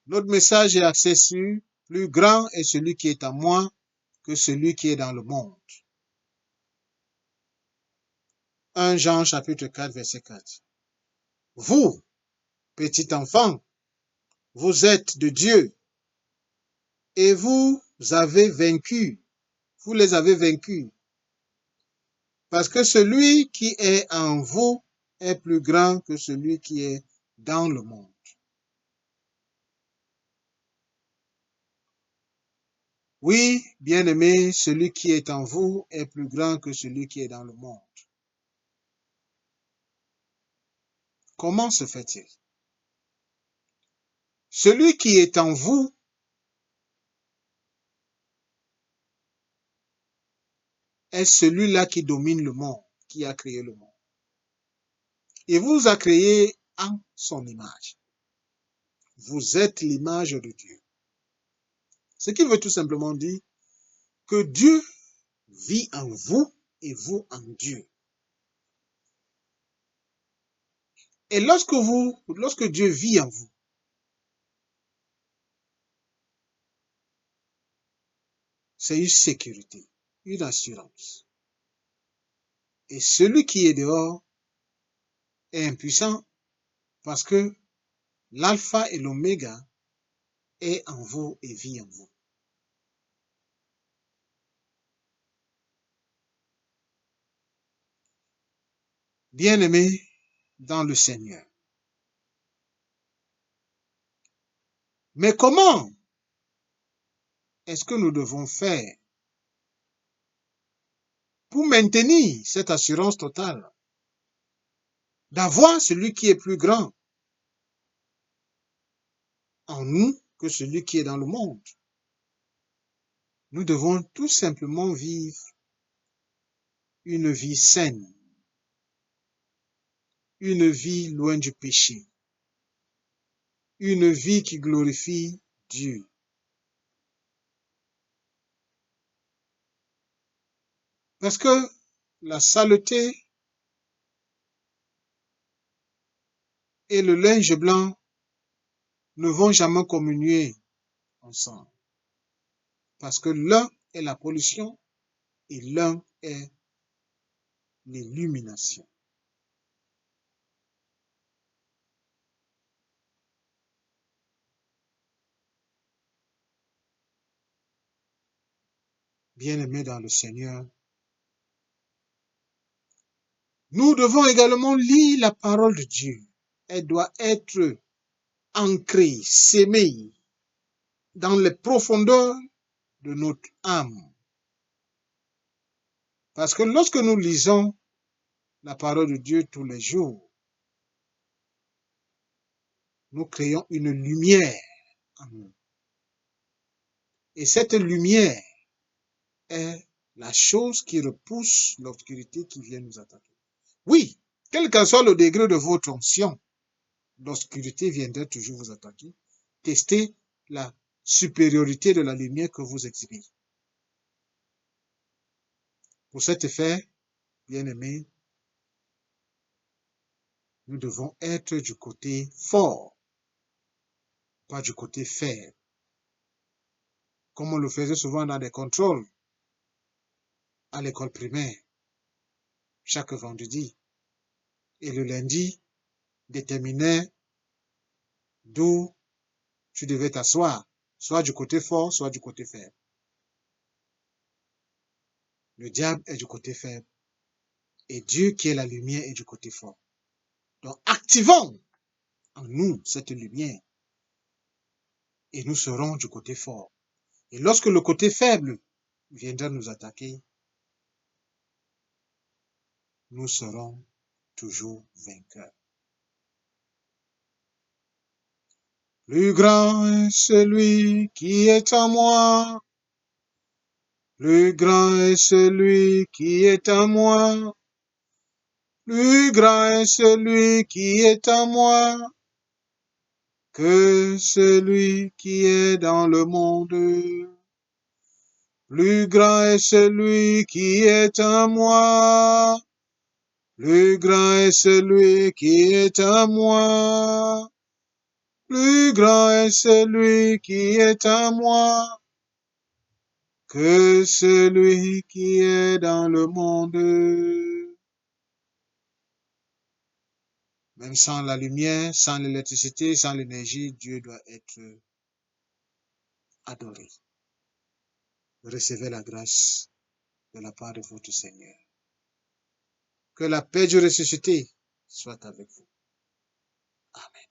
Notre message est axé sur plus grand est celui qui est en moi que celui qui est dans le monde. 1 Jean chapitre 4, verset 4. Vous, petits enfants, vous êtes de Dieu et vous avez vaincu. Vous les avez vaincus. Parce que celui qui est en vous est plus grand que celui qui est dans le monde. Oui, bien-aimé, celui qui est en vous est plus grand que celui qui est dans le monde. Comment se fait-il? Celui qui est en vous est celui-là qui domine le monde, qui a créé le monde. Il vous a créé en son image. Vous êtes l'image de Dieu. Ce qui veut tout simplement dire que Dieu vit en vous et vous en Dieu. Et lorsque Dieu vit en vous, c'est une sécurité, une assurance. Et celui qui est dehors est impuissant parce que l'alpha et l'oméga est en vous et vit en vous. Bien-aimés dans le Seigneur. Mais comment est-ce que nous devons faire pour maintenir cette assurance totale d'avoir celui qui est plus grand en nous que celui qui est dans le monde? Nous devons tout simplement vivre une vie saine, une vie loin du péché, une vie qui glorifie Dieu. Parce que la saleté et le linge blanc ne vont jamais communier ensemble. Parce que l'un est la pollution et l'un est l'illumination. Bien-aimés dans le Seigneur, nous devons également lire la parole de Dieu. Elle doit être ancrée, sémée dans les profondeurs de notre âme. Parce que lorsque nous lisons la parole de Dieu tous les jours, nous créons une lumière en nous. Et cette lumière est la chose qui repousse l'obscurité qui vient nous attaquer. Oui, quel qu'en soit le degré de votre onction, l'obscurité viendra toujours vous attaquer. Testez la supériorité de la lumière que vous exhibez. Pour cet effet, bien-aimés, nous devons être du côté fort, pas du côté faible. Comme on le faisait souvent dans des contrôles à l'école primaire, chaque vendredi. Et le lundi déterminait d'où tu devais t'asseoir, soit du côté fort, soit du côté faible. Le diable est du côté faible et Dieu qui est la lumière est du côté fort. Donc activons en nous cette lumière et nous serons du côté fort. Et lorsque le côté faible viendra nous attaquer, nous serons toujours vainqueurs. Plus grand est celui qui est en moi. Plus grand est celui qui est en moi. Plus grand est celui qui est en moi que celui qui est dans le monde. Plus grand est celui qui est en moi. Plus grand est celui qui est en moi. Plus grand est celui qui est en moi que celui qui est dans le monde. Même sans la lumière, sans l'électricité, sans l'énergie, Dieu doit être adoré. Recevez la grâce de la part de votre Seigneur. Que la paix du ressuscité soit avec vous. Amen.